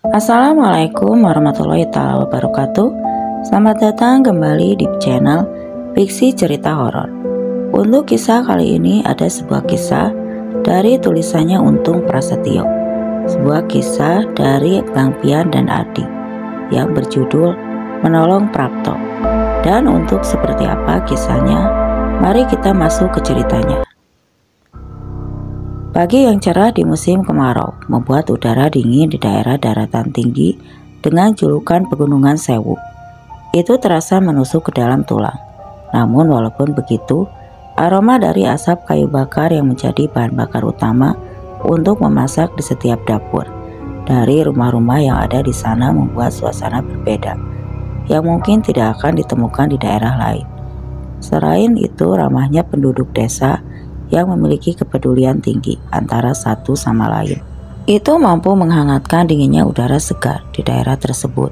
Assalamualaikum warahmatullahi wabarakatuh. Selamat datang kembali di channel Fiksi Cerita Horor. Untuk kisah kali ini ada sebuah kisah dari tulisannya Untung Prasetyo. Sebuah kisah dari Bang Pian dan Adi yang berjudul Menolong Prapto. Dan untuk seperti apa kisahnya, mari kita masuk ke ceritanya. Pagi yang cerah di musim kemarau membuat udara dingin di daerah daratan tinggi dengan julukan Pegunungan Sewu. Itu terasa menusuk ke dalam tulang. Namun walaupun begitu, aroma dari asap kayu bakar yang menjadi bahan bakar utama untuk memasak di setiap dapur dari rumah-rumah yang ada di sana membuat suasana berbeda, yang mungkin tidak akan ditemukan di daerah lain. Selain itu, ramahnya penduduk desa yang memiliki kepedulian tinggi antara satu sama lain. Itu mampu menghangatkan dinginnya udara segar di daerah tersebut.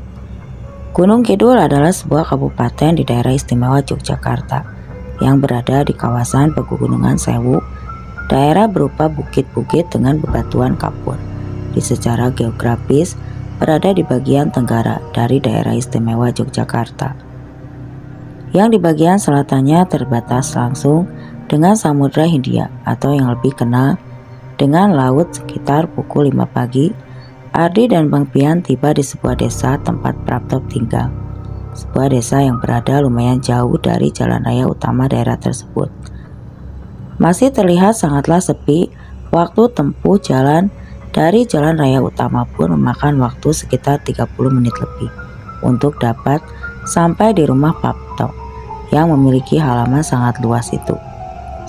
Gunung Kidul adalah sebuah kabupaten di daerah istimewa Yogyakarta yang berada di kawasan Pegunungan Sewu. Daerah berupa bukit-bukit dengan bebatuan kapur. Di secara geografis berada di bagian tenggara dari daerah istimewa Yogyakarta, yang di bagian selatannya terbatas langsung dengan Samudra Hindia atau yang lebih kenal dengan laut. Sekitar pukul 5 pagi, Adi dan Bang Pian tiba di sebuah desa tempat Prapto tinggal. Sebuah desa yang berada lumayan jauh dari jalan raya utama daerah tersebut. Masih terlihat sangatlah sepi. Waktu tempuh jalan dari jalan raya utama pun memakan waktu sekitar 30 menit lebih untuk dapat sampai di rumah Prapto yang memiliki halaman sangat luas itu.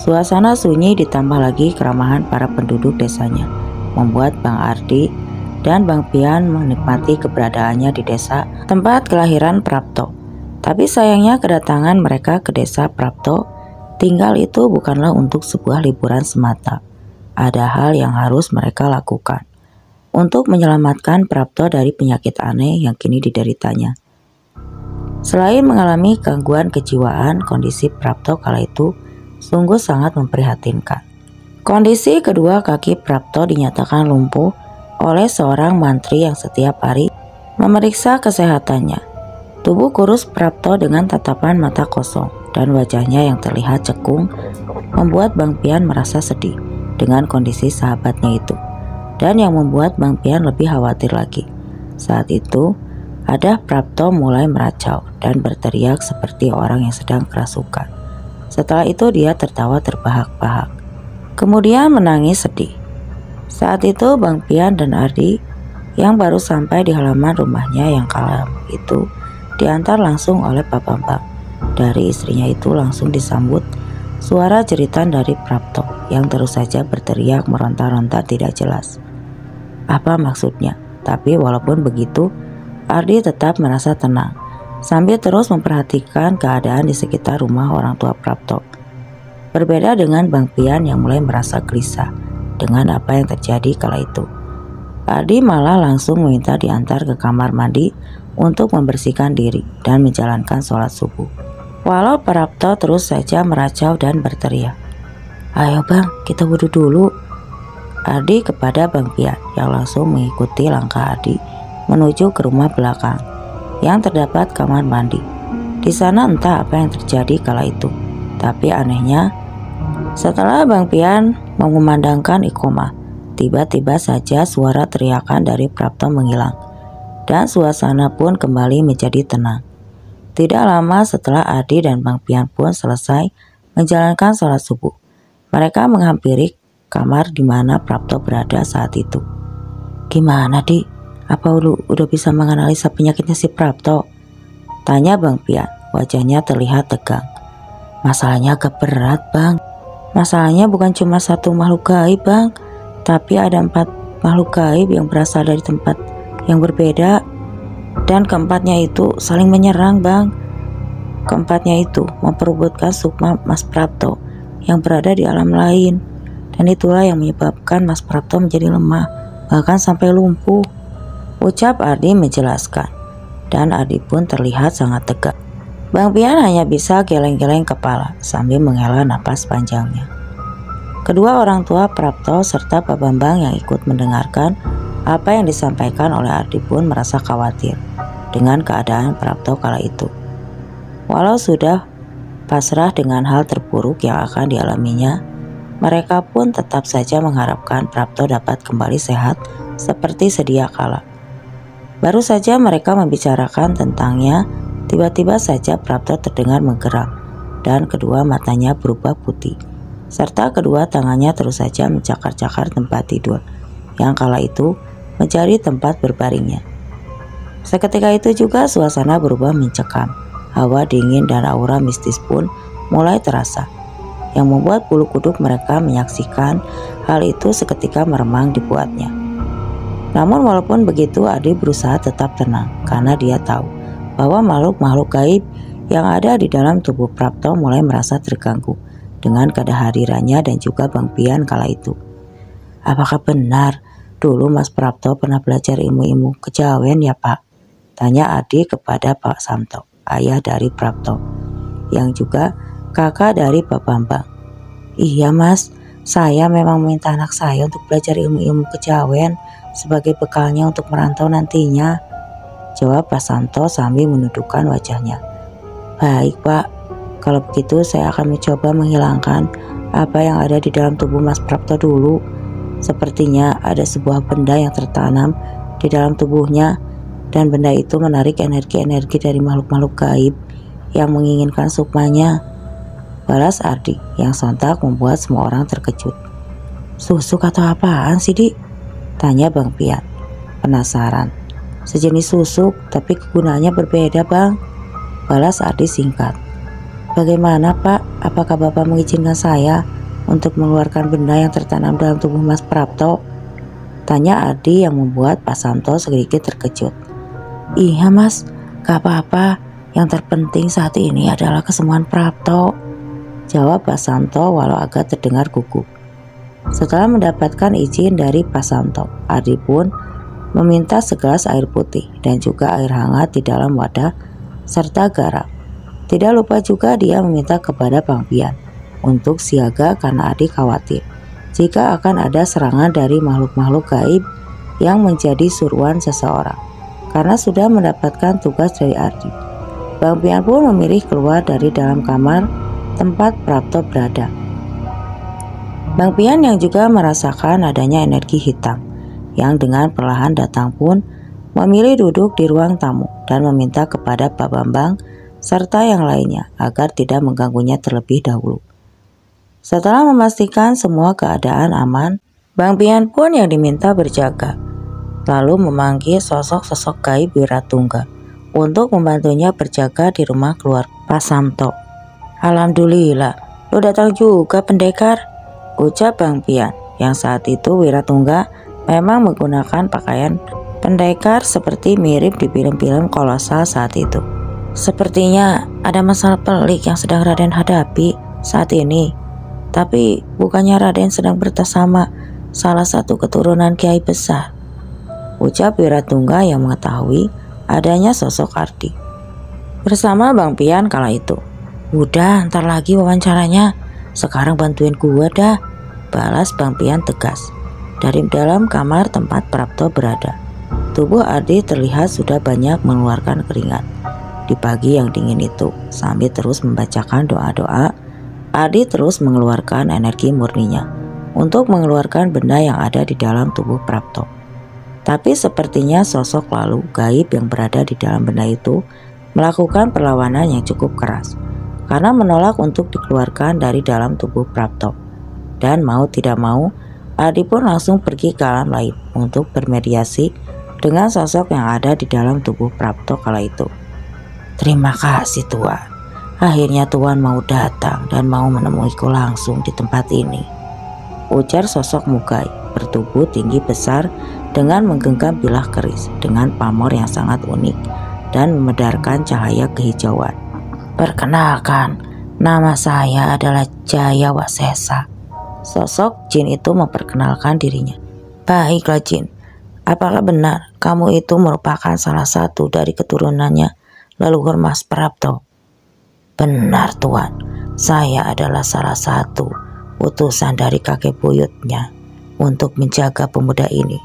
Suasana sunyi ditambah lagi keramahan para penduduk desanya membuat Bang Ardi dan Bang Pian menikmati keberadaannya di desa tempat kelahiran Prapto. Tapi sayangnya kedatangan mereka ke desa Prapto tinggal itu bukanlah untuk sebuah liburan semata. Ada hal yang harus mereka lakukan untuk menyelamatkan Prapto dari penyakit aneh yang kini dideritanya. Selain mengalami gangguan kejiwaan, kondisi Prapto kala itu sungguh sangat memprihatinkan. Kondisi kedua kaki Prapto dinyatakan lumpuh oleh seorang mantri yang setiap hari memeriksa kesehatannya. Tubuh kurus Prapto dengan tatapan mata kosong dan wajahnya yang terlihat cekung membuat Bang Pian merasa sedih dengan kondisi sahabatnya itu. Dan yang membuat Bang Pian lebih khawatir lagi, saat itu ada Prapto mulai meracau dan berteriak seperti orang yang sedang kerasukan. Setelah itu dia tertawa terbahak-bahak, kemudian menangis sedih. Saat itu Bang Pian dan Ardi yang baru sampai di halaman rumahnya yang kala itu diantar langsung oleh Pak Bambang. Dari istrinya itu langsung disambut suara jeritan dari Prapto yang terus saja berteriak meronta-ronta tidak jelas apa maksudnya. Tapi walaupun begitu, Ardi tetap merasa tenang sambil terus memperhatikan keadaan di sekitar rumah orang tua Prapto. Berbeda dengan Bang Pian yang mulai merasa gelisah dengan apa yang terjadi kala itu. Ardi malah langsung meminta diantar ke kamar mandi untuk membersihkan diri dan menjalankan sholat subuh. Walau Prapto terus saja meracau dan berteriak, "Ayo Bang, kita wudhu dulu." Ardi kepada Bang Pian yang langsung mengikuti langkah Ardi menuju ke rumah belakang yang terdapat kamar mandi. Di sana entah apa yang terjadi kala itu. Tapi anehnya, setelah Bang Pian mengumandangkan iqomah, tiba-tiba saja suara teriakan dari Prapto menghilang dan suasana pun kembali menjadi tenang. Tidak lama setelah Adi dan Bang Pian pun selesai menjalankan sholat subuh, mereka menghampiri kamar di mana Prapto berada saat itu. "Gimana, Di? Apa lu udah bisa menganalisa penyakitnya si Prapto?" tanya Bang Pian. Wajahnya terlihat tegang. "Masalahnya agak berat, Bang. Masalahnya bukan cuma satu makhluk gaib, Bang, tapi ada 4 makhluk gaib yang berasal dari tempat yang berbeda. Dan keempatnya itu saling menyerang, Bang. Keempatnya itu memperebutkan sukma Mas Prapto yang berada di alam lain. Dan itulah yang menyebabkan Mas Prapto menjadi lemah, bahkan sampai lumpuh," ucap Ardi menjelaskan. Dan Ardi pun terlihat sangat tegang. Bang Pian hanya bisa geleng-geleng kepala sambil menghela napas panjangnya. Kedua orang tua Prapto serta Pak Bambang yang ikut mendengarkan Apa yang disampaikan oleh Ardi pun merasa khawatir dengan keadaan Prapto kala itu. Walau sudah pasrah dengan hal terburuk yang akan dialaminya, mereka pun tetap saja mengharapkan Prapto dapat kembali sehat seperti sedia kala. Baru saja mereka membicarakan tentangnya, tiba-tiba saja Prapto terdengar menggeram dan kedua matanya berubah putih, serta kedua tangannya terus saja mencakar-cakar tempat tidur yang kala itu menjadi tempat berbaringnya. Seketika itu juga suasana berubah mencekam, hawa dingin dan aura mistis pun mulai terasa, yang membuat bulu kuduk mereka menyaksikan hal itu seketika meremang dibuatnya. Namun walaupun begitu, Ardi berusaha tetap tenang karena dia tahu bahwa makhluk-makhluk gaib yang ada di dalam tubuh Prapto mulai merasa terganggu dengan kehadirannya dan juga Bang Pian kala itu. Apakah benar dulu Mas Prapto pernah belajar ilmu-ilmu kejawen ya Pak? Tanya Ardi kepada Pak Samto, ayah dari Prapto, yang juga kakak dari Pak Bambang. Iya Mas, saya memang meminta anak saya untuk belajar ilmu-ilmu kejawen sebagai bekalnya untuk merantau nantinya, jawab Pak Santo sambil menundukkan wajahnya. Baik Pak, kalau begitu saya akan mencoba menghilangkan apa yang ada di dalam tubuh Mas Prapto dulu. Sepertinya ada sebuah benda yang tertanam di dalam tubuhnya, dan benda itu menarik energi-energi dari makhluk-makhluk gaib yang menginginkan sukmanya, balas Ardi yang sontak membuat semua orang terkejut. Susuk atau apaan sih Dik? Tanya Bang Pian, penasaran. Sejenis susuk tapi kegunaannya berbeda Bang, balas Ardi singkat. Bagaimana Pak, apakah Bapak mengizinkan saya untuk mengeluarkan benda yang tertanam dalam tubuh Mas Prapto? Tanya Ardi yang membuat Pak Santo sedikit terkejut. Iya Mas, gak apa-apa, yang terpenting saat ini adalah kesembuhan Prapto, jawab Pak Santo walau agak terdengar gugup. Setelah mendapatkan izin dari Pak Santo, Ardi pun meminta segelas air putih dan juga air hangat di dalam wadah serta garam. Tidak lupa juga dia meminta kepada Bang Pian untuk siaga karena Ardi khawatir jika akan ada serangan dari makhluk-makhluk gaib yang menjadi suruhan seseorang. Karena sudah mendapatkan tugas dari Ardi, Bang Pian pun memilih keluar dari dalam kamar tempat Prapto berada. Bang Pian yang juga merasakan adanya energi hitam yang dengan perlahan datang pun memilih duduk di ruang tamu dan meminta kepada Pak Bambang serta yang lainnya agar tidak mengganggunya terlebih dahulu. Setelah memastikan semua keadaan aman, Bang Pian pun yang diminta berjaga, lalu memanggil sosok-sosok gaib Wiratungga untuk membantunya berjaga di rumah keluarga Pak Samto. Alhamdulillah, lo datang juga pendekar, ucap Bang Pian yang saat itu Wiratungga memang menggunakan pakaian pendekar seperti mirip di film-film kolosal saat itu. Sepertinya ada masalah pelik yang sedang Raden hadapi saat ini. Tapi bukannya Raden sedang bertasama salah satu keturunan kiai besar, ucap Wiratungga yang mengetahui adanya sosok Ardi bersama Bang Pian kala itu. Udah, ntar lagi wawancaranya, sekarang bantuin gua dah, balas Bang Pian tegas. Dari dalam kamar tempat Prapto berada, tubuh Ardi terlihat sudah banyak mengeluarkan keringat. Di pagi yang dingin itu, sambil terus membacakan doa-doa, Ardi terus mengeluarkan energi murninya untuk mengeluarkan benda yang ada di dalam tubuh Prapto. Tapi sepertinya sosok lalu gaib yang berada di dalam benda itu melakukan perlawanan yang cukup keras karena menolak untuk dikeluarkan dari dalam tubuh Prapto. Dan mau tidak mau, Ardi pun langsung pergi ke alam lain untuk bermediasi dengan sosok yang ada di dalam tubuh Prapto kala itu. Terima kasih Tuan, akhirnya Tuan mau datang dan mau menemuiku langsung di tempat ini, ujar sosok Mugai bertubuh tinggi besar dengan menggenggam bilah keris dengan pamor yang sangat unik dan memedarkan cahaya kehijauan. Perkenalkan, nama saya adalah Jaya Wasesa. Sosok jin itu memperkenalkan dirinya. Baiklah Jin, apakah benar kamu itu merupakan salah satu dari keturunannya leluhur Mas Prapto? Benar Tuan, saya adalah salah satu utusan dari kakek buyutnya untuk menjaga pemuda ini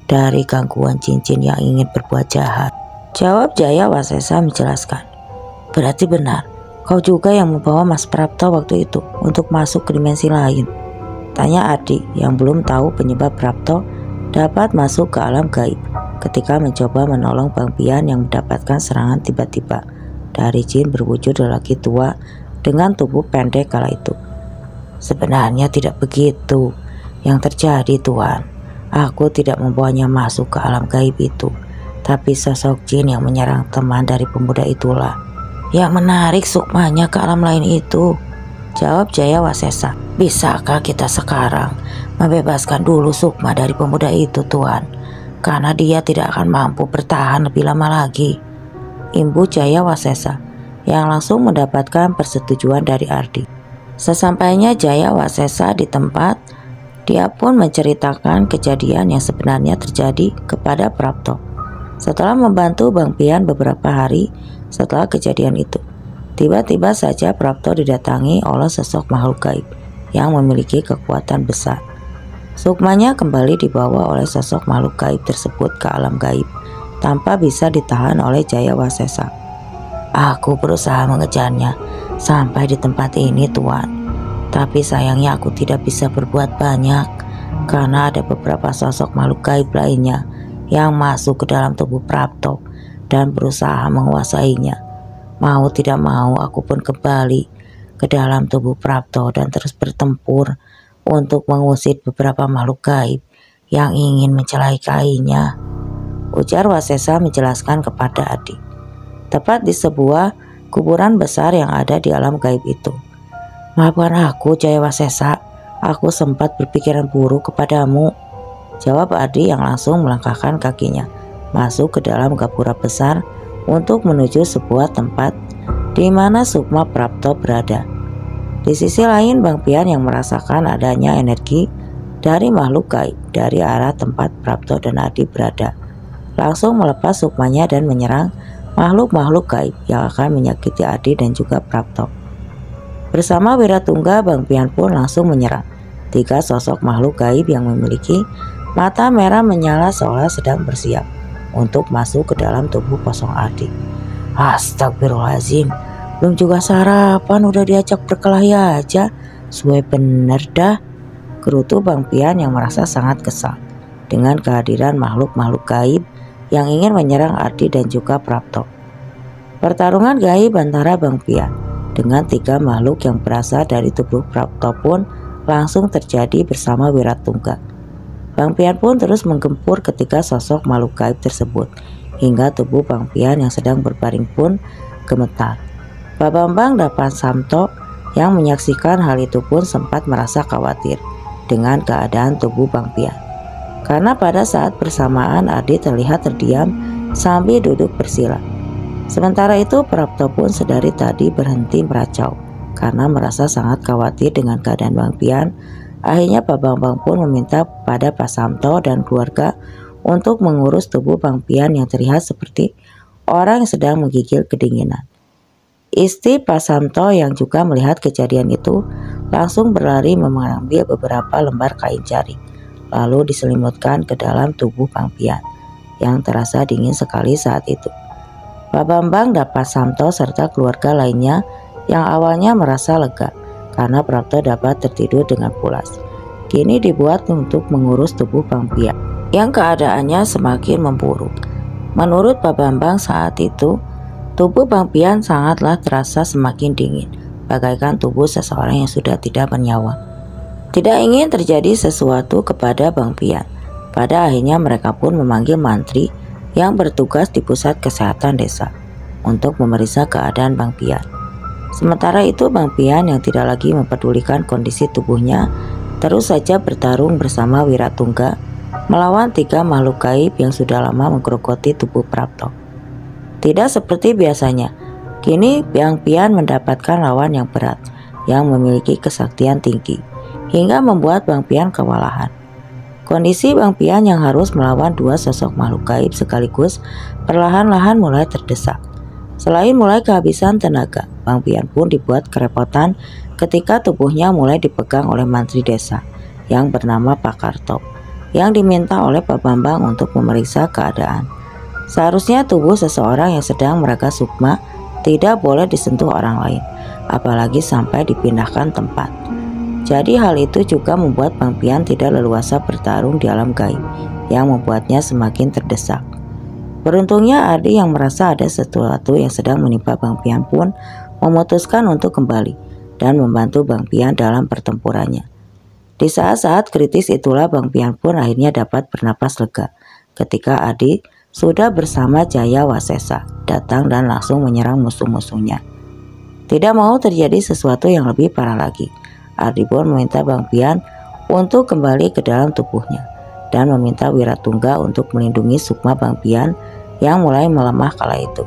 dari gangguan cincin yang ingin berbuat jahat. Jawab Jaya Wasesa menjelaskan. Berarti benar, kau juga yang membawa Mas Prapto waktu itu untuk masuk ke dimensi lain? Tanya Adi yang belum tahu penyebab Prapto dapat masuk ke alam gaib ketika mencoba menolong Bang Pian yang mendapatkan serangan tiba-tiba dari jin berwujud lelaki tua dengan tubuh pendek kala itu. Sebenarnya tidak begitu yang terjadi, Tuan. Aku tidak membawanya masuk ke alam gaib itu, tapi sosok jin yang menyerang teman dari pemuda itulah yang menarik Sukmanya ke alam lain itu. Jawab Jaya Wasesa. Bisakah kita sekarang membebaskan dulu Sukma dari pemuda itu, Tuan? Karena dia tidak akan mampu bertahan lebih lama lagi. Imbu Jaya Wasesa yang langsung mendapatkan persetujuan dari Ardi. Sesampainya Jaya Wasesa di tempat, dia pun menceritakan kejadian yang sebenarnya terjadi kepada Prapto. Setelah membantu Bang Pian beberapa hari setelah kejadian itu, tiba-tiba saja Prapto didatangi oleh sosok makhluk gaib yang memiliki kekuatan besar. Sukmanya kembali dibawa oleh sosok makhluk gaib tersebut ke alam gaib tanpa bisa ditahan oleh Jaya Wasesa. Aku berusaha mengejarnya sampai di tempat ini, Tuan. Tapi sayangnya aku tidak bisa berbuat banyak karena ada beberapa sosok makhluk gaib lainnya yang masuk ke dalam tubuh Prapto dan berusaha menguasainya. Mau tidak mau aku pun kembali ke dalam tubuh Prapto dan terus bertempur untuk mengusir beberapa makhluk gaib yang ingin mencelakainya, ujar Wasesa menjelaskan kepada Adi. Tepat di sebuah kuburan besar yang ada di alam gaib itu. Maafkan aku, Jaya Wasesa, aku sempat berpikiran buruk kepadamu, jawab Adi yang langsung melangkahkan kakinya masuk ke dalam gapura besar untuk menuju sebuah tempat di mana Sukma Prapto berada. Di sisi lain, Bang Pian yang merasakan adanya energi dari makhluk gaib dari arah tempat Prapto dan Adi berada, langsung melepas Sukmanya dan menyerang makhluk-makhluk gaib yang akan menyakiti Adi dan juga Prapto. Bersama Wiratungga, Bang Pian pun langsung menyerang 3 sosok makhluk gaib yang memiliki mata merah menyala seolah sedang bersiap untuk masuk ke dalam tubuh kosong Adi. Astagfirullahaladzim, belum juga sarapan udah diajak berkelahi aja. Suwe bener dah, gerutu Bang Pian yang merasa sangat kesal dengan kehadiran makhluk-makhluk gaib yang ingin menyerang Adi dan juga Prapto. Pertarungan gaib antara Bang Pian dengan 3 makhluk yang berasal dari tubuh Prapto pun langsung terjadi bersama Wiratungga. Bang Pian pun terus menggempur ketiga sosok makhluk gaib tersebut hingga tubuh Bang Pian yang sedang berbaring pun gemetar. Pak Bambang Dapan Samto yang menyaksikan hal itu pun sempat merasa khawatir dengan keadaan tubuh Bang Pian. Karena pada saat bersamaan Adi terlihat terdiam sambil duduk bersila. Sementara itu Prapto pun sedari tadi berhenti meracau karena merasa sangat khawatir dengan keadaan Bang Pian. Akhirnya Pak Bambang pun meminta pada Pak Samto dan keluarga untuk mengurus tubuh Bang Pian yang terlihat seperti orang yang sedang menggigil kedinginan. Istri Pak Samto yang juga melihat kejadian itu langsung berlari mengambil beberapa lembar kain jaring, lalu diselimutkan ke dalam tubuh Bang Pian yang terasa dingin sekali saat itu. Pak Bambang dapat Samto serta keluarga lainnya yang awalnya merasa lega karena Prapto dapat tertidur dengan pulas, kini dibuat untuk mengurus tubuh Bang Pian yang keadaannya semakin memburuk. Menurut Pak Bambang saat itu, tubuh Bang Pian sangatlah terasa semakin dingin, bagaikan tubuh seseorang yang sudah tidak bernyawa. Tidak ingin terjadi sesuatu kepada Bang Pian. Pada akhirnya mereka pun memanggil mantri yang bertugas di pusat kesehatan desa untuk memeriksa keadaan Bang Pian. Sementara itu Bang Pian yang tidak lagi mempedulikan kondisi tubuhnya terus saja bertarung bersama Wiratungga melawan 3 makhluk gaib yang sudah lama menggerogoti tubuh Prapto. Tidak seperti biasanya, kini Bang Pian mendapatkan lawan yang berat yang memiliki kesaktian tinggi hingga membuat Bang Pian kewalahan. Kondisi Bang Pian yang harus melawan 2 sosok makhluk gaib sekaligus perlahan-lahan mulai terdesak. Selain mulai kehabisan tenaga, Bang Pian pun dibuat kerepotan ketika tubuhnya mulai dipegang oleh mantri desa yang bernama Pak Karto. yang diminta oleh Pak Bambang untuk memeriksa keadaan. Seharusnya tubuh seseorang yang sedang meraga sukma tidak boleh disentuh orang lain, apalagi sampai dipindahkan tempat. Jadi hal itu juga membuat Bang Pian tidak leluasa bertarung di alam gaib, yang membuatnya semakin terdesak. Beruntungnya Ardi yang merasa ada sesuatu yang sedang menimpa Bang Pian pun memutuskan untuk kembali dan membantu Bang Pian dalam pertempurannya. Di saat-saat kritis itulah Bang Pian pun akhirnya dapat bernapas lega ketika Ardi sudah bersama Jaya Wasesa datang dan langsung menyerang musuh-musuhnya. Tidak mau terjadi sesuatu yang lebih parah lagi, Ardi pun meminta Bang Pian untuk kembali ke dalam tubuhnya dan meminta Wiratungga untuk melindungi sukma Bang Pian yang mulai melemah kala itu.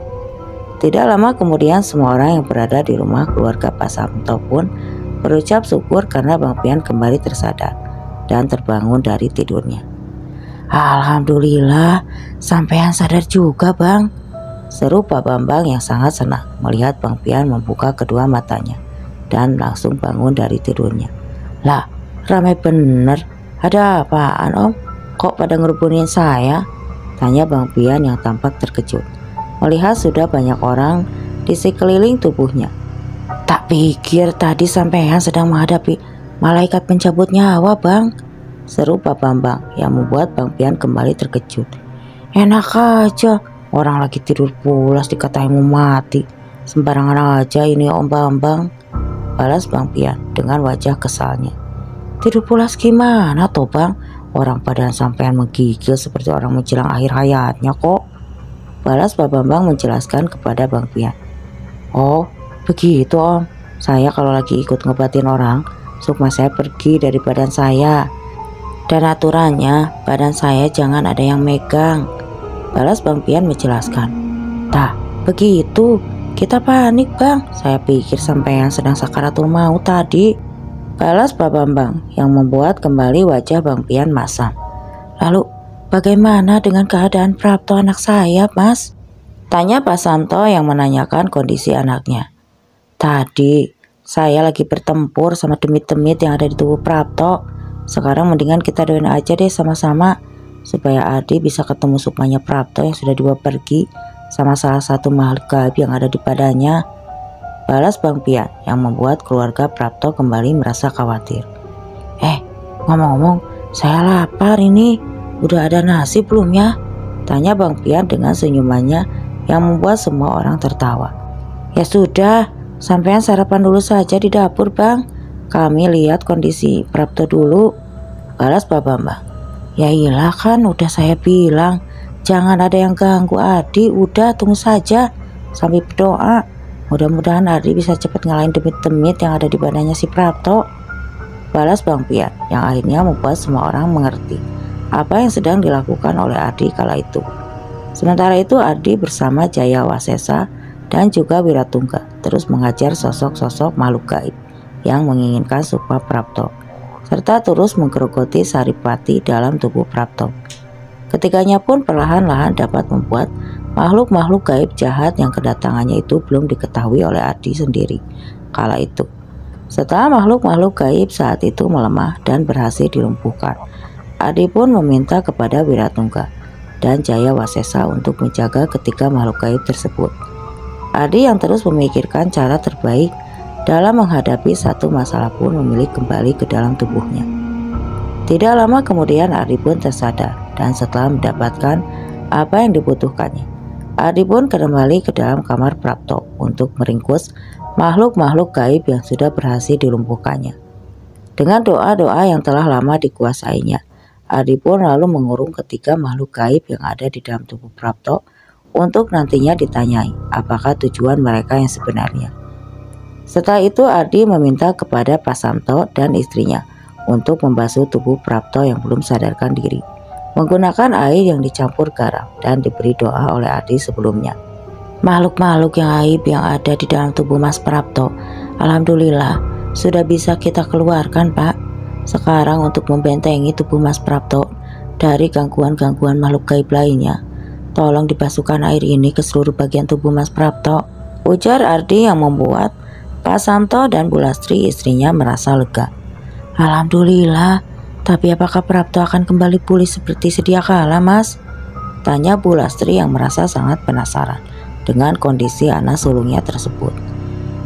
Tidak lama kemudian semua orang yang berada di rumah keluarga Pak Samto pun berucap syukur karena Bang Pian kembali tersadar dan terbangun dari tidurnya. "Alhamdulillah, sampean sadar juga, Bang," seru Pak Bambang yang sangat senang melihat Bang Pian membuka kedua matanya dan langsung bangun dari tidurnya. "Lah, ramai bener. Ada apaan, Om? Kok pada ngerubunin saya?" tanya Bang Pian yang tampak terkejut melihat sudah banyak orang di sekeliling tubuhnya. "Tak pikir tadi sampean sedang menghadapi malaikat pencabut nyawa, Bang," seru Pak Bambang yang membuat Bang Pian kembali terkejut. "Enak aja, orang lagi tidur pulas dikatain mau mati. Sembarangan aja ini Om Bambang," balas Bang Pian dengan wajah kesalnya. "Tidur pulas gimana toh, Bang? Orang badan sampean menggigil seperti orang menjelang akhir hayatnya kok," balas Pak Bambang menjelaskan kepada Bang Pian. "Oh, begitu Om. Saya kalau lagi ikut ngobatin orang, sukma saya pergi dari badan saya. Dan aturannya badan saya jangan ada yang megang," balas Bang Pian menjelaskan. "Tah, begitu. Kita panik, Bang. Saya pikir sampean sedang sakaratul maut tadi," balas Pak Bambang yang membuat kembali wajah Bang Pian masam. "Lalu bagaimana dengan keadaan Prapto anak saya, Mas?" tanya Pak Samto yang menanyakan kondisi anaknya. "Tadi saya lagi bertempur sama demit-demit yang ada di tubuh Prapto. Sekarang mendingan kita doain aja deh sama-sama supaya Ardi bisa ketemu sukmanya Prapto yang sudah dibawa pergi sama salah satu makhluk gaib yang ada di badannya," balas Bang Pian yang membuat keluarga Prapto kembali merasa khawatir. Ngomong-ngomong, saya lapar ini. Udah ada nasi belum ya?" tanya Bang Pian dengan senyumannya yang membuat semua orang tertawa. "Ya sudah, sampean sarapan dulu saja di dapur, Bang. Kami lihat kondisi Prapto dulu," balas Pak Bambang. "Ya iyalah kan udah saya bilang, jangan ada yang ganggu Ardi, udah tunggu saja sambil berdoa. Mudah-mudahan Ardi bisa cepat ngalahin demit-demit yang ada di badannya si Prapto," balas Bang Pian yang akhirnya membuat semua orang mengerti apa yang sedang dilakukan oleh Ardi kala itu. Sementara itu Ardi bersama Jaya Wasesa dan juga Wiratungga terus mengajar sosok-sosok makhluk gaib yang menginginkan sukma Prapto, serta terus menggerogoti Saripati dalam tubuh Prapto. Ketiganya pun perlahan-lahan dapat membuat makhluk-makhluk gaib jahat yang kedatangannya itu belum diketahui oleh Ardi sendiri kala itu. Setelah makhluk-makhluk gaib saat itu melemah dan berhasil dilumpuhkan, Ardi pun meminta kepada Wiratungga dan Jaya Wasesa untuk menjaga ketiga makhluk gaib tersebut. Ardi yang terus memikirkan cara terbaik dalam menghadapi satu masalah pun memilih kembali ke dalam tubuhnya. Tidak lama kemudian Ardi pun tersadar dan setelah mendapatkan apa yang dibutuhkannya, Ardi pun kembali ke dalam kamar Prapto untuk meringkus makhluk-makhluk gaib yang sudah berhasil dilumpuhkannya. Dengan doa-doa yang telah lama dikuasainya, Ardi pun lalu mengurung ketiga makhluk gaib yang ada di dalam tubuh Prapto untuk nantinya ditanyai apakah tujuan mereka yang sebenarnya. Setelah itu Ardi meminta kepada Pak Samto dan istrinya untuk membasuh tubuh Prapto yang belum sadarkan diri menggunakan air yang dicampur garam dan diberi doa oleh Ardi sebelumnya. "Makhluk-makhluk yang aib yang ada di dalam tubuh Mas Prapto, alhamdulillah sudah bisa kita keluarkan, Pak. Sekarang untuk membentengi tubuh Mas Prapto dari gangguan-gangguan makhluk gaib lainnya, tolong dibasuhkan air ini ke seluruh bagian tubuh Mas Prapto," ujar Ardi yang membuat Pak Samto dan Bu Lastri istrinya merasa lega. "Alhamdulillah, Tapi apakah Prapto akan kembali pulih seperti sedia kala, Mas? Tanya Bu Lastri yang merasa sangat penasaran dengan kondisi anak sulungnya tersebut.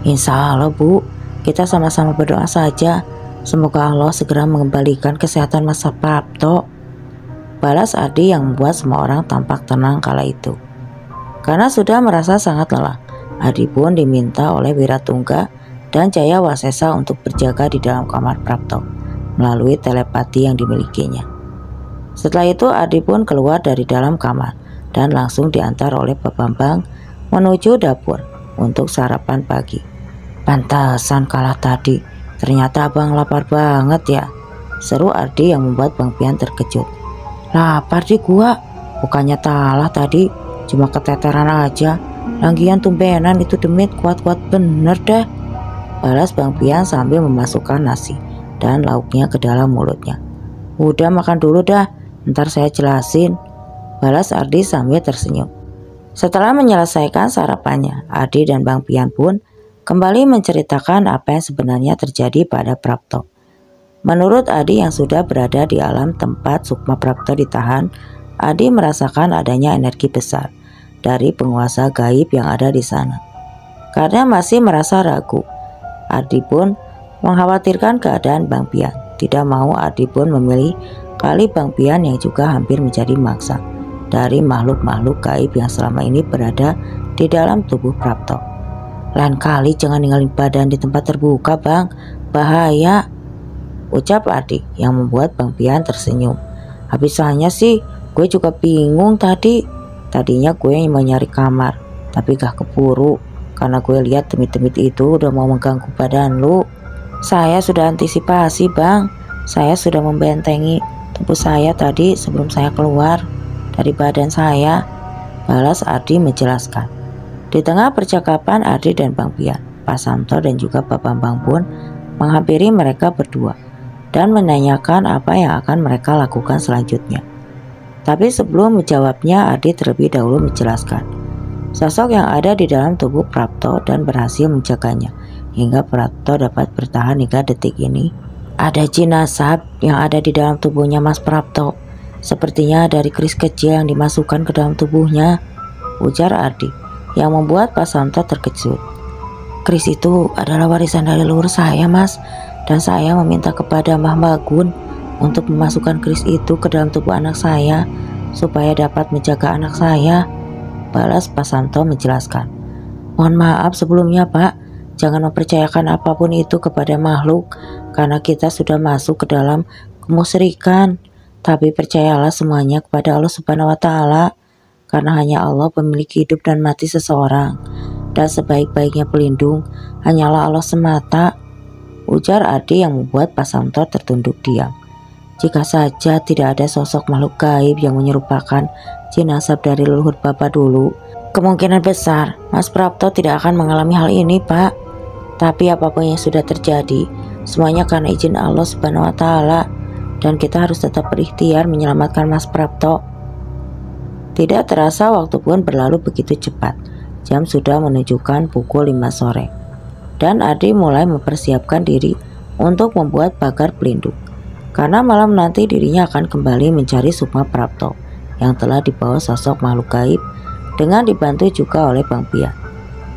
Insya Allah Bu, kita sama-sama berdoa saja. Semoga Allah segera mengembalikan kesehatan Mas Prapto, balas Ardi yang membuat semua orang tampak tenang kala itu. Karena sudah merasa sangat lelah, Ardi pun diminta oleh Wiratungga dan Jaya Wasesa untuk berjaga di dalam kamar Prapto melalui telepati yang dimilikinya. Setelah itu Ardi pun keluar dari dalam kamar dan langsung diantar oleh Pak Bambang menuju dapur untuk sarapan pagi. Pantasan kalah tadi, ternyata abang lapar banget ya, seru Ardi yang membuat Bang Pian terkejut. Lapar di gua, bukannya talah tadi, cuma keteteran aja. Lagian tumbenan itu demit kuat-kuat bener deh, balas Bang Pian sambil memasukkan nasi dan lauknya ke dalam mulutnya. Udah makan dulu dah, ntar saya jelasin, balas Ardi sambil tersenyum. Setelah menyelesaikan sarapannya, Ardi dan Bang Pian pun kembali menceritakan apa yang sebenarnya terjadi pada Prapto. Menurut Ardi yang sudah berada di alam tempat Sukma Prapto ditahan, Ardi merasakan adanya energi besar dari penguasa gaib yang ada di sana. Karena masih merasa ragu, Ardi pun mengkhawatirkan keadaan Bang Pian. Tidak mau Ardi pun memilih kali Bang Pian yang juga hampir menjadi mangsa dari makhluk-makhluk gaib yang selama ini berada di dalam tubuh Prapto. Lain kali jangan ninggalin badan di tempat terbuka Bang, bahaya, ucap Ardi yang membuat Bang Pian tersenyum. Habisnya sih gue juga bingung tadinya gue mau nyari kamar, tapi gak keburu karena gue lihat demit-demit itu udah mau mengganggu badan lu. Saya sudah antisipasi Bang, saya sudah membentengi tubuh saya tadi sebelum saya keluar dari badan saya, balas Ardi menjelaskan. Di tengah percakapan Ardi dan Bang Pian, Pak Samto dan juga Pak Bambang pun menghampiri mereka berdua dan menanyakan apa yang akan mereka lakukan selanjutnya. Tapi sebelum menjawabnya, Ardi terlebih dahulu menjelaskan sosok yang ada di dalam tubuh Prapto dan berhasil menjaganya hingga Prapto dapat bertahan hingga detik ini. Ada jin nasab yang ada di dalam tubuhnya Mas Prapto, sepertinya dari keris kecil yang dimasukkan ke dalam tubuhnya, ujar Ardi yang membuat Pak Samto terkejut. Keris itu adalah warisan dari leluhur saya Mas, dan saya meminta kepada Mbah Bagun untuk memasukkan keris itu ke dalam tubuh anak saya supaya dapat menjaga anak saya, balas Pak Samto menjelaskan. Mohon maaf sebelumnya Pak, jangan mempercayakan apapun itu kepada makhluk karena kita sudah masuk ke dalam kemusyrikan. Tapi percayalah semuanya kepada Allah Subhanahu wa Ta'ala, karena hanya Allah pemilik hidup dan mati seseorang, dan sebaik-baiknya pelindung hanyalah Allah semata, ujar Ardi yang membuat Pak Samto tertunduk diam. Jika saja tidak ada sosok makhluk gaib yang menyerupakan jin nasab dari leluhur Bapak dulu, kemungkinan besar Mas Prapto tidak akan mengalami hal ini Pak. Tapi apapun yang sudah terjadi, semuanya karena izin Allah Subhanahu wa Ta'ala, dan kita harus tetap berikhtiar menyelamatkan Mas Prapto. Tidak terasa waktu pun berlalu begitu cepat. Jam sudah menunjukkan pukul 5 sore, dan Ardi mulai mempersiapkan diri untuk membuat pagar pelindung, karena malam nanti dirinya akan kembali mencari Sukma Prapto yang telah dibawa sosok makhluk gaib dengan dibantu juga oleh Bang Pian.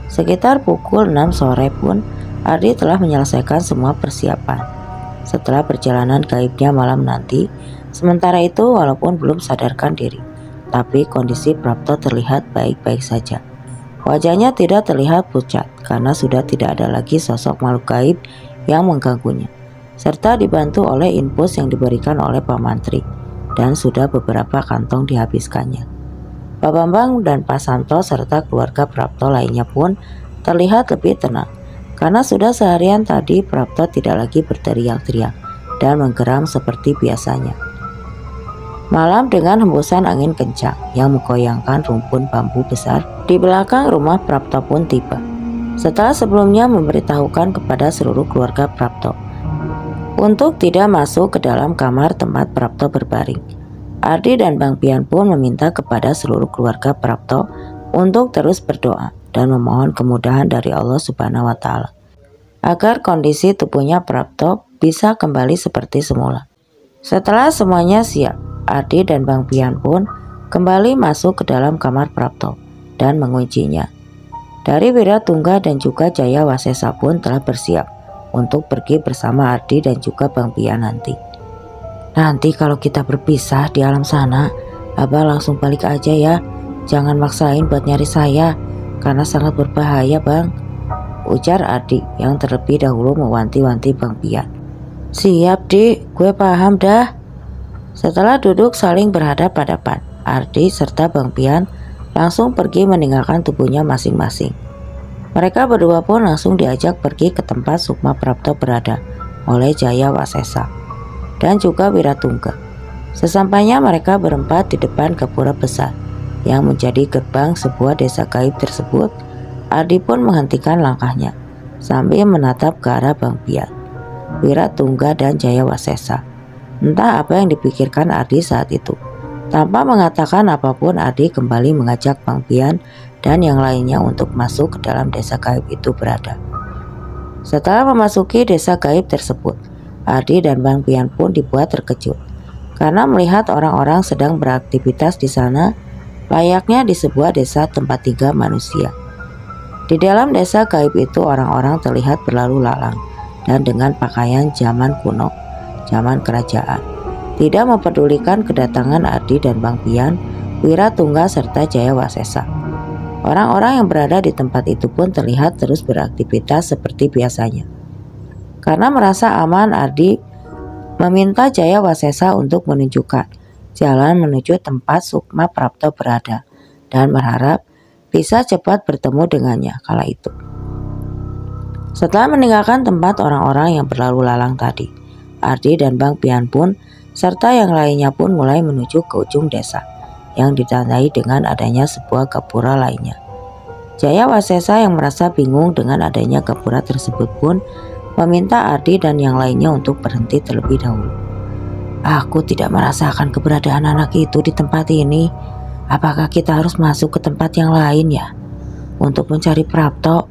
Sekitar pukul 6 sore pun Ardi telah menyelesaikan semua persiapan setelah perjalanan gaibnya malam nanti. Sementara itu walaupun belum sadarkan diri, tapi kondisi Prapto terlihat baik-baik saja. Wajahnya tidak terlihat pucat karena sudah tidak ada lagi sosok makhluk gaib yang mengganggunya, serta dibantu oleh infus yang diberikan oleh Pak Mantri, dan sudah beberapa kantong dihabiskannya. Pak Bambang dan Pak Samto serta keluarga Prapto lainnya pun terlihat lebih tenang karena sudah seharian tadi Prapto tidak lagi berteriak-teriak dan menggeram seperti biasanya. Malam dengan hembusan angin kencang yang menggoyangkan rumpun bambu besar di belakang rumah Prapto pun tiba. Setelah sebelumnya memberitahukan kepada seluruh keluarga Prapto untuk tidak masuk ke dalam kamar tempat Prapto berbaring, Ardi dan Bang Pian pun meminta kepada seluruh keluarga Prapto untuk terus berdoa dan memohon kemudahan dari Allah Subhanahu wa Ta'ala agar kondisi tubuhnya Prapto bisa kembali seperti semula. Setelah semuanya siap, Ardi dan Bang Pian pun kembali masuk ke dalam kamar Prapto dan menguncinya. Dari Wiratungga dan juga Jaya Wasesa pun telah bersiap untuk pergi bersama Ardi dan juga Bang Pian nanti. Nanti kalau kita berpisah di alam sana, Abah langsung balik aja ya. Jangan maksain buat nyari saya, karena sangat berbahaya Bang, ujar Ardi yang terlebih dahulu mewanti-wanti Bang Pian. Siap Dik, gue paham dah. Setelah duduk saling berhadap-hadapan, Ardi serta Bang Pian langsung pergi meninggalkan tubuhnya masing-masing. Mereka berdua pun langsung diajak pergi ke tempat Sukma Prapto berada oleh Jaya Wasesa dan juga Wiratungga. Sesampainya mereka berempat di depan gapura besar yang menjadi gerbang sebuah desa gaib tersebut, Ardi pun menghentikan langkahnya sambil menatap ke arah Bang Pian, Wiratungga dan Jaya Wasesa. Entah apa yang dipikirkan Ardi saat itu. Tanpa mengatakan apapun, Ardi kembali mengajak Bang Pian dan yang lainnya untuk masuk ke dalam desa gaib itu berada. Setelah memasuki desa gaib tersebut, Ardi dan Bang Pian pun dibuat terkejut karena melihat orang-orang sedang beraktivitas di sana layaknya di sebuah desa tempat tinggal manusia. Di dalam desa gaib itu orang-orang terlihat berlalu lalang dan dengan pakaian zaman kuno, zaman kerajaan, tidak mempedulikan kedatangan Ardi dan Bang Pian, Wiratungga serta Jaya Wasesa. Orang-orang yang berada di tempat itu pun terlihat terus beraktivitas seperti biasanya. Karena merasa aman, Ardi meminta Jaya Wasesa untuk menunjukkan jalan menuju tempat Sukma Prapto berada dan berharap bisa cepat bertemu dengannya kala itu. Setelah meninggalkan tempat orang-orang yang berlalu lalang tadi, Ardi dan Bang Pian pun serta yang lainnya pun mulai menuju ke ujung desa yang ditandai dengan adanya sebuah gapura lainnya. Jaya Wasesa yang merasa bingung dengan adanya gapura tersebut pun meminta Ardi dan yang lainnya untuk berhenti terlebih dahulu. Aku tidak merasakan keberadaan anak itu di tempat ini. Apakah kita harus masuk ke tempat yang lain ya untuk mencari Prapto?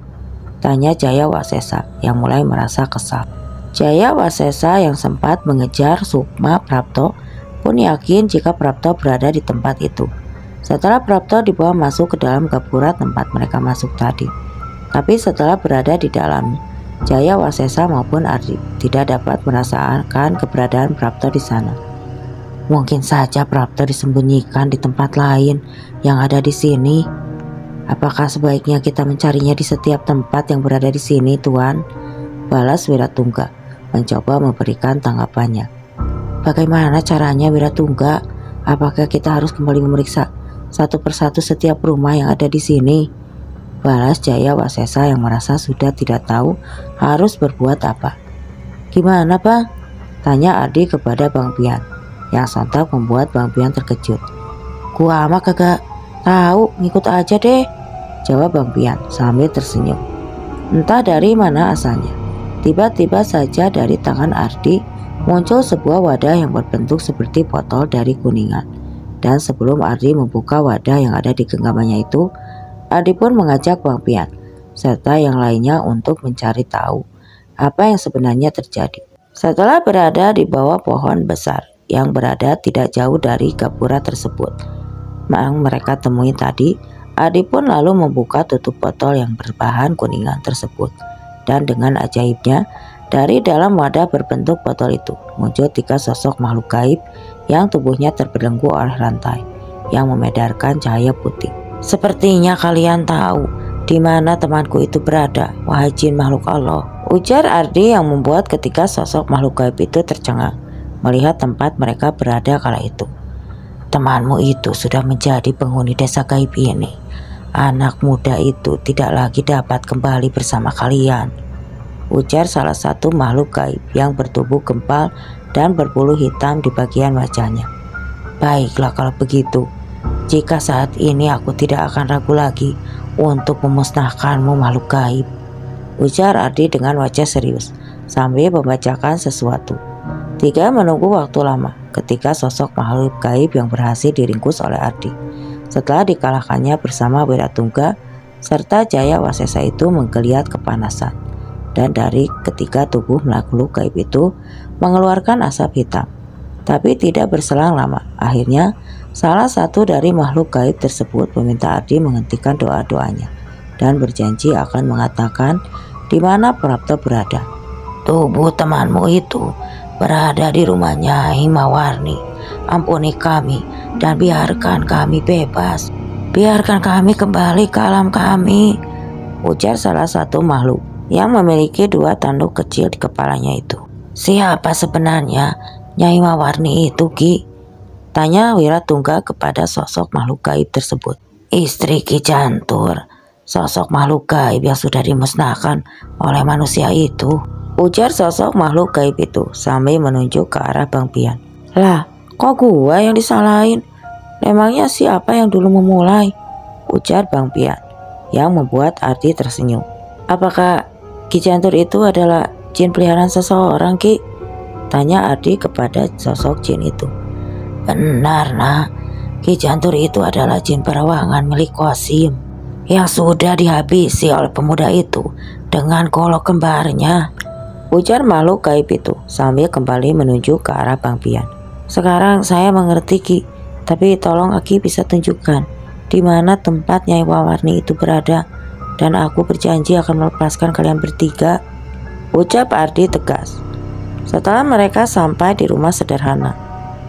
Tanya Jaya Wasesa yang mulai merasa kesal. Jaya Wasesa yang sempat mengejar Sukma Prapto pun yakin jika Prapto berada di tempat itu. Setelah Prapto dibawa masuk ke dalam gapura tempat mereka masuk tadi. Tapi setelah berada di dalam, Jaya Wasesa maupun Ardi tidak dapat merasakan keberadaan Prapto di sana. Mungkin saja Prapto disembunyikan di tempat lain yang ada di sini. Apakah sebaiknya kita mencarinya di setiap tempat yang berada di sini, Tuan? Balas Wiratungga mencoba memberikan tanggapannya. Bagaimana caranya Wiratungga? Apakah kita harus kembali memeriksa satu persatu setiap rumah yang ada di sini? Balas Jaya Wasesa yang merasa sudah tidak tahu harus berbuat apa. Gimana Bang? Tanya Ardi kepada Bang Pian yang sontak membuat Bang Pian terkejut. Gua mah kagak tahu, ngikut aja deh, jawab Bang Pian sambil tersenyum. Entah dari mana asalnya, tiba-tiba saja dari tangan Ardi muncul sebuah wadah yang berbentuk seperti botol dari kuningan. Dan sebelum Ardi membuka wadah yang ada di genggamannya itu, Ardi pun mengajak Bang Pian serta yang lainnya untuk mencari tahu apa yang sebenarnya terjadi. Setelah berada di bawah pohon besar yang berada tidak jauh dari gapura tersebut yang mereka temui tadi, Ardi pun lalu membuka tutup botol yang berbahan kuningan tersebut. Dan dengan ajaibnya, dari dalam wadah berbentuk botol itu muncul 3 sosok makhluk gaib yang tubuhnya terbelenggu oleh rantai yang memedarkan cahaya putih. Sepertinya kalian tahu di mana temanku itu berada, wahai jin makhluk Allah, ujar Ardi yang membuat ketika sosok makhluk gaib itu tercengang melihat tempat mereka berada kala itu. Temanmu itu sudah menjadi penghuni desa gaib ini. Anak muda itu tidak lagi dapat kembali bersama kalian, ujar salah satu makhluk gaib yang bertubuh gempal dan berbulu hitam di bagian wajahnya. Baiklah kalau begitu, jika saat ini aku tidak akan ragu lagi untuk memusnahkanmu makhluk gaib, ujar Ardi dengan wajah serius sambil membacakan sesuatu. Tiga menunggu waktu lama ketika sosok makhluk gaib yang berhasil diringkus oleh Ardi setelah dikalahkannya bersama Wiratungga serta Jaya Wasesa itu menggeliat kepanasan, dan dari ketiga tubuh makhluk gaib itu mengeluarkan asap hitam. Tapi tidak berselang lama, akhirnya salah satu dari makhluk gaib tersebut meminta Ardi menghentikan doa-doanya dan berjanji akan mengatakan di mana Prapto berada. Tubuh temanmu itu berada di rumah Nyai Mawarni. Ampuni kami dan biarkan kami bebas. Biarkan kami kembali ke alam kami, ujar salah satu makhluk yang memiliki 2 tanduk kecil di kepalanya itu. Siapa sebenarnya Nyai Mawarni itu, Ki? Tanya Wiratungga kepada sosok makhluk gaib tersebut. Istri Ki Jantur, sosok makhluk gaib yang sudah dimusnahkan oleh manusia itu, ujar sosok makhluk gaib itu sambil menunjuk ke arah Bang Pian. Lah, kok gua yang disalahin? Memangnya siapa yang dulu memulai? Ujar Bang Pian yang membuat Ardi tersenyum. Apakah Ki Jantur itu adalah jin peliharaan seseorang, Ki? Tanya Ardi kepada sosok jin itu. Benar, nak. Ki Jantur itu adalah jin perawangan milik Qasim yang sudah dihabisi oleh pemuda itu dengan golok kembarnya, ujar makhluk gaib itu sambil kembali menunjuk ke arah Bang Pian. Sekarang saya mengerti, Ki. Tapi tolong Aki bisa tunjukkan di mana tempat Nyai Mawarni itu berada, dan aku berjanji akan melepaskan kalian bertiga, ucap Ardi tegas. Setelah mereka sampai di rumah sederhana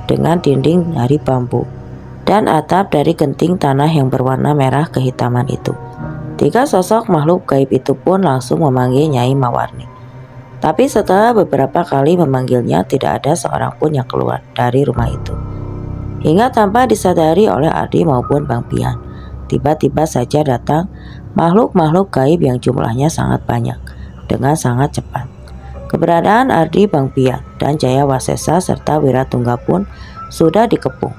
dengan dinding dari bambu dan atap dari genting tanah yang berwarna merah kehitaman itu, 3 sosok makhluk gaib itu pun langsung memanggil Nyai Mawarni. Tapi setelah beberapa kali memanggilnya, tidak ada seorang pun yang keluar dari rumah itu. Hingga tanpa disadari oleh Ardi maupun Bang Pian, tiba-tiba saja datang makhluk-makhluk gaib yang jumlahnya sangat banyak dengan sangat cepat. Keberadaan Ardi, Bang Pian, dan Jaya Wasesa serta Wiratungga pun sudah dikepung.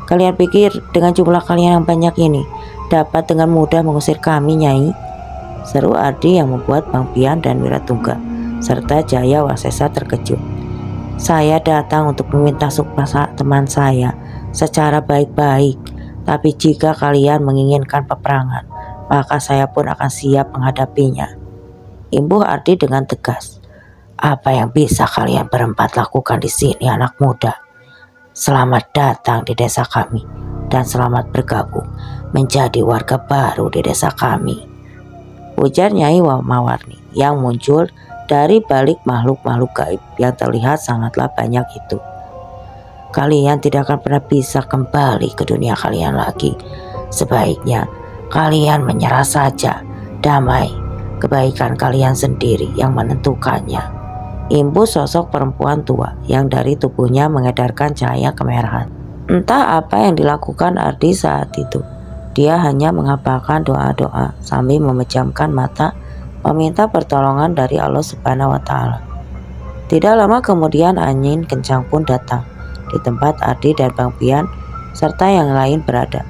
Kalian pikir dengan jumlah kalian yang banyak ini dapat dengan mudah mengusir kami, Nyai? Seru Ardi yang membuat Bang Pian dan Wiratungga serta Jaya Wasesa terkejut. Saya datang untuk meminta sumpah teman saya secara baik-baik, tapi jika kalian menginginkan peperangan, maka saya pun akan siap menghadapinya, imbuh Ardi dengan tegas. Apa yang bisa kalian berempat lakukan di sini, anak muda? Selamat datang di desa kami dan selamat bergabung menjadi warga baru di desa kami, ujar Nyai Mawarni yang muncul dari balik makhluk-makhluk gaib yang terlihat sangatlah banyak itu. Kalian tidak akan pernah bisa kembali ke dunia kalian lagi. Sebaiknya kalian menyerah saja. Damai, kebaikan kalian sendiri yang menentukannya, imbuh sosok perempuan tua yang dari tubuhnya mengedarkan cahaya kemerahan. Entah apa yang dilakukan Ardi saat itu. Dia hanya menghafalkan doa-doa sambil memejamkan mata meminta pertolongan dari Allah Subhanahu wa Ta'ala. Tidak lama kemudian angin kencang pun datang di tempat Ardi dan Bang Pian serta yang lain berada.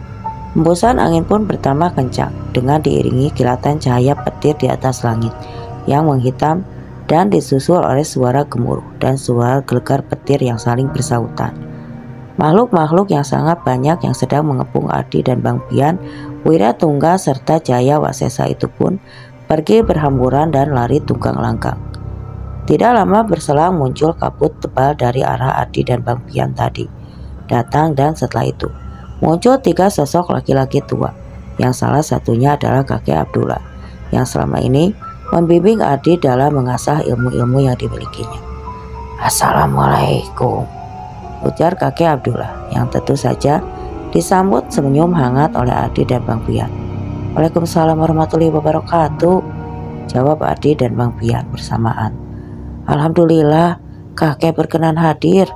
Hembusan angin pun bertambah kencang dengan diiringi kilatan cahaya petir di atas langit yang menghitam dan disusul oleh suara gemuruh dan suara gelegar petir yang saling bersautan. Makhluk-makhluk yang sangat banyak yang sedang mengepung Ardi dan Bang Pian, Wiratungga serta Jaya Wasesa itu pun pergi berhamburan dan lari tunggang langgang. Tidak lama berselang muncul kabut tebal dari arah Ardi dan Bang Pian tadi datang, dan setelah itu muncul 3 sosok laki-laki tua yang salah satunya adalah kakek Abdullah yang selama ini membimbing Ardi dalam mengasah ilmu-ilmu yang dimilikinya. Assalamualaikum, ujar kakek Abdullah yang tentu saja disambut senyum hangat oleh Ardi dan Bang Pian. Waalaikumsalam warahmatullahi wabarakatuh, jawab Ardi dan Bang Pian bersamaan. Alhamdulillah, kakek berkenan hadir,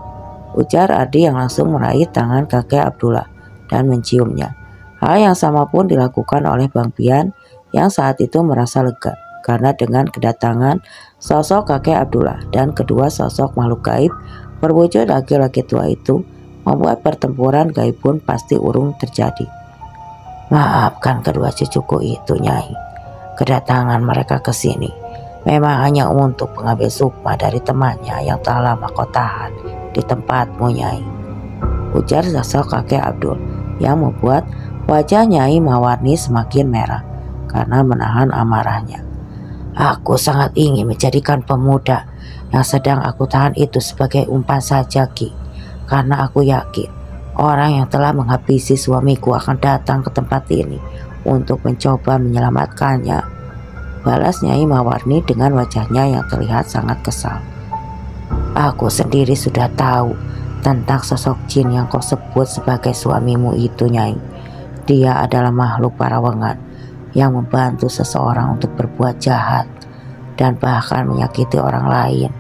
ujar Ardi yang langsung meraih tangan kakek Abdullah dan menciumnya. Hal yang sama pun dilakukan oleh Bang Pian yang saat itu merasa lega karena dengan kedatangan sosok kakek Abdullah dan kedua sosok makhluk gaib berwujud laki-laki tua itu membuat pertempuran gaib pun pasti urung terjadi. Maafkan kedua cucuku itu, Nyai. Kedatangan mereka ke sini memang hanya untuk mengambil sukma dari temannya yang telah lama kau tahan di tempatmu, Nyai, ujar sosok kakek Abdul yang membuat wajah Nyai Mawarni semakin merah karena menahan amarahnya. Aku sangat ingin menjadikan pemuda yang sedang aku tahan itu sebagai umpan saja, Ki. karena aku yakin orang yang telah menghabisi suamiku akan datang ke tempat ini untuk mencoba menyelamatkannya, balas Nyai Mawarni dengan wajahnya yang terlihat sangat kesal. Aku sendiri sudah tahu tentang sosok jin yang kau sebut sebagai suamimu itu, Nyai. Dia adalah makhluk parawangan yang membantu seseorang untuk berbuat jahat dan bahkan menyakiti orang lain,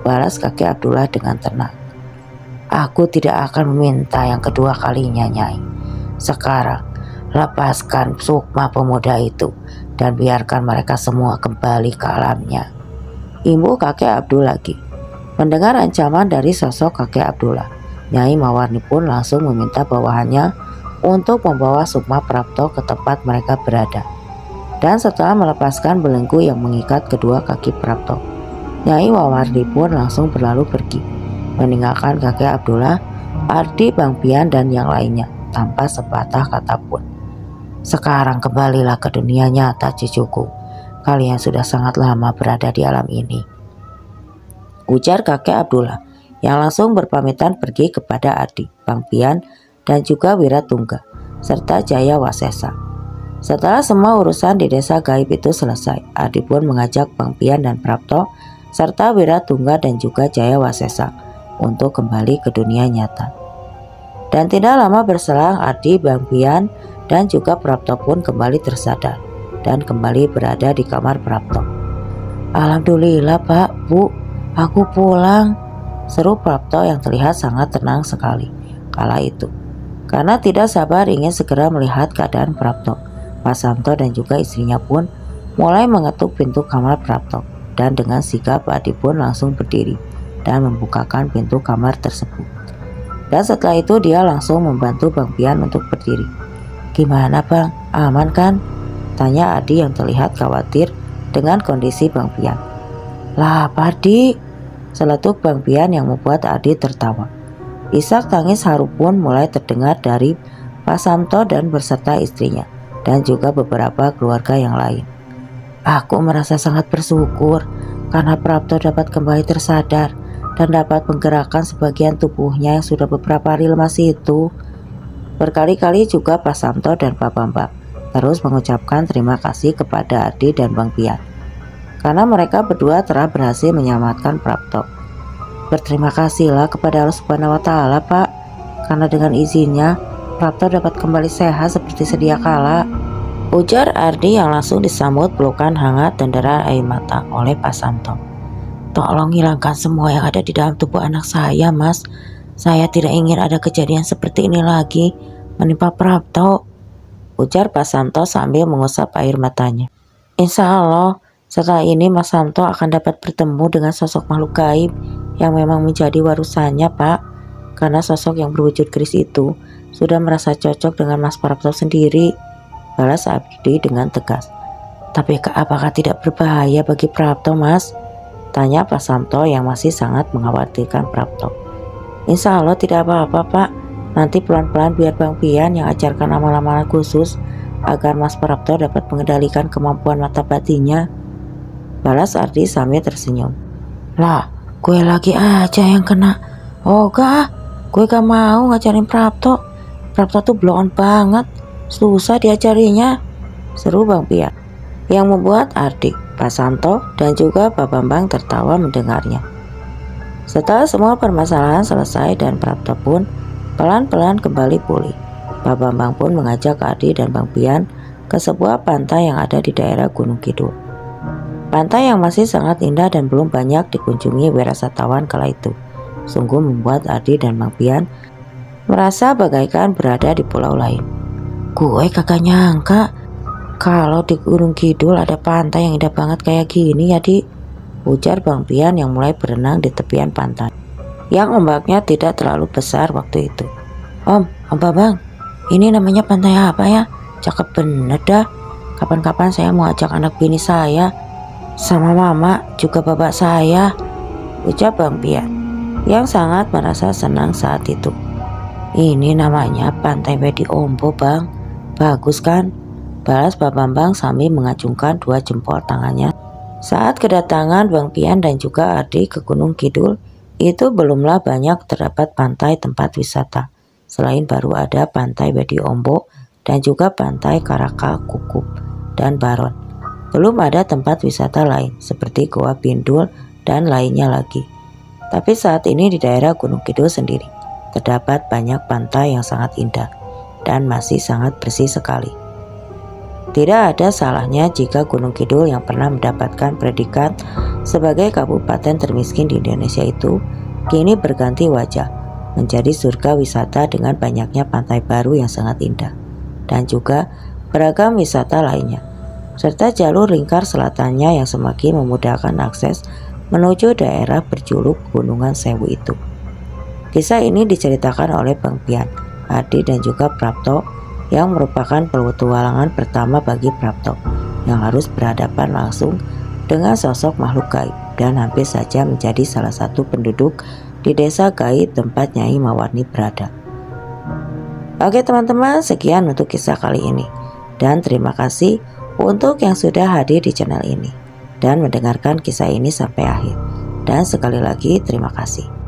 balas kakek Abdullah dengan tenang. Aku tidak akan meminta yang kedua kalinya, Nyai. Sekarang lepaskan sukma pemuda itu dan biarkan mereka semua kembali ke alamnya, imbu kakek Abdul lagi. Mendengar ancaman dari sosok kakek Abdullah, Nyai Mawarni pun langsung meminta bawahannya untuk membawa Sukma Prapto ke tempat mereka berada. Dan setelah melepaskan belenggu yang mengikat kedua kaki Prapto, Nyai Mawarni pun langsung berlalu pergi, meninggalkan kakek Abdullah, Ardi, Bang Pian dan yang lainnya tanpa sepatah kata pun. Sekarang kembalilah ke dunia nyata, cucuku. Kalian sudah sangat lama berada di alam ini, ujar kakek Abdullah yang langsung berpamitan pergi kepada Ardi, Bang Pian dan juga Wiratungga serta Jaya Wasesa. Setelah semua urusan di desa gaib itu selesai, Ardi pun mengajak Bang Pian dan Prapto serta Wiratungga dan juga Jaya Wasesa untuk kembali ke dunia nyata. Dan tidak lama berselang, Ardi, Bang Pian dan juga Prapto pun kembali tersadar dan kembali berada di kamar Prapto. Alhamdulillah Pak, Bu, aku pulang, seru Prapto yang terlihat sangat tenang sekali kala itu, karena tidak sabar ingin segera melihat keadaan Prapto. Pak Samto dan juga istrinya pun mulai mengetuk pintu kamar Prapto, dan dengan sigap Adi pun langsung berdiri dan membukakan pintu kamar tersebut. Dan setelah itu dia langsung membantu Bang Pian untuk berdiri. Gimana Bang, aman kan? Tanya Adi yang terlihat khawatir dengan kondisi Bang Pian. Lah Pardi, seletuk Bang Pian yang membuat Adi tertawa. Isak tangis haru pun mulai terdengar dari Pak Samto dan beserta istrinya dan juga beberapa keluarga yang lain. Aku merasa sangat bersyukur karena Prapto dapat kembali tersadar dan dapat menggerakkan sebagian tubuhnya yang sudah beberapa hari lemas itu. Berkali-kali juga Pak Samto dan Pak Bambang terus mengucapkan terima kasih kepada Adi dan Bang Pian karena mereka berdua telah berhasil menyelamatkan Prapto. Berterima kasihlah kepada Allah Subhanahu wa Ta'ala, Pak, karena dengan izinnya Prapto dapat kembali sehat seperti sedia kala, ujar Ardi yang langsung disambut pelukan hangat dan derai air mata oleh Pak Samto. Tolong hilangkan semua yang ada di dalam tubuh anak saya, Mas. Saya tidak ingin ada kejadian seperti ini lagi menimpa Prapto, ujar Pak Samto sambil mengusap air matanya. Insya Allah setelah ini Mas Samto akan dapat bertemu dengan sosok makhluk gaib yang memang menjadi warusannya, Pak, karena sosok yang berwujud keris itu sudah merasa cocok dengan Mas Prapto sendiri, balas Abdi dengan tegas. Tapi apakah tidak berbahaya bagi Prapto, Mas? Tanya Pak Samto yang masih sangat mengkhawatirkan Prapto. Insya Allah tidak apa-apa, Pak. Nanti pelan-pelan biar Bang Pian yang ajarkan amalan-amalan khusus agar Mas Prapto dapat mengendalikan kemampuan mata batinnya, balas Ardi sambil tersenyum. Lah, gue lagi aja yang kena. Oh gak, gue gak mau ngajarin Prapto. Prapto tuh blow on banget, susah diajarinya, seru Bang Pian, yang membuat Ardi, Pak Samto dan juga Pak Bambang tertawa mendengarnya. Setelah semua permasalahan selesai dan Prapto pun pelan-pelan kembali pulih, Pak Bambang pun mengajak Ardi dan Bang Pian ke sebuah pantai yang ada di daerah Gunung Kidul. Pantai yang masih sangat indah dan belum banyak dikunjungi wirasatawan kala itu sungguh membuat Ardi dan Bang Pian merasa bagaikan berada di pulau lain. Gue kagak nyangka kalau di Gunung Kidul ada pantai yang indah banget kayak gini ya, Di, ujar Bang Pian yang mulai berenang di tepian pantai yang ombaknya tidak terlalu besar waktu itu. Om Bambang, ini namanya pantai apa ya? Cakep bener dah. Kapan-kapan saya mau ajak anak bini saya sama mama juga bapak saya, ucap Bang Pian yang sangat merasa senang saat itu. Ini namanya Pantai Wedi Ombo, Bang. Bagus kan? Balas Pak Bambang sambil mengacungkan dua jempol tangannya saat kedatangan Bang Pian dan juga Ardi ke Gunung Kidul itu belumlah banyak terdapat pantai tempat wisata. Selain baru ada pantai Wedi Ombok dan juga pantai Karaka, Kukup, dan Baron. Belum ada tempat wisata lain seperti Goa Bindul dan lainnya lagi. Tapi saat ini di daerah Gunung Kidul sendiri terdapat banyak pantai yang sangat indah dan masih sangat bersih sekali. Tidak ada salahnya jika Gunung Kidul yang pernah mendapatkan predikat sebagai kabupaten termiskin di Indonesia itu kini berganti wajah menjadi surga wisata dengan banyaknya pantai baru yang sangat indah dan juga beragam wisata lainnya, serta jalur lingkar selatannya yang semakin memudahkan akses menuju daerah berjuluk Gunungan Sewu itu. Kisah ini diceritakan oleh Bang Pian, Adi dan juga Prapto yang merupakan petualangan pertama bagi Prapto yang harus berhadapan langsung dengan sosok makhluk gaib dan hampir saja menjadi salah satu penduduk di desa gaib tempat Nyai Mawarni berada. Oke teman-teman, sekian untuk kisah kali ini dan terima kasih untuk yang sudah hadir di channel ini dan mendengarkan kisah ini sampai akhir. Dan sekali lagi terima kasih.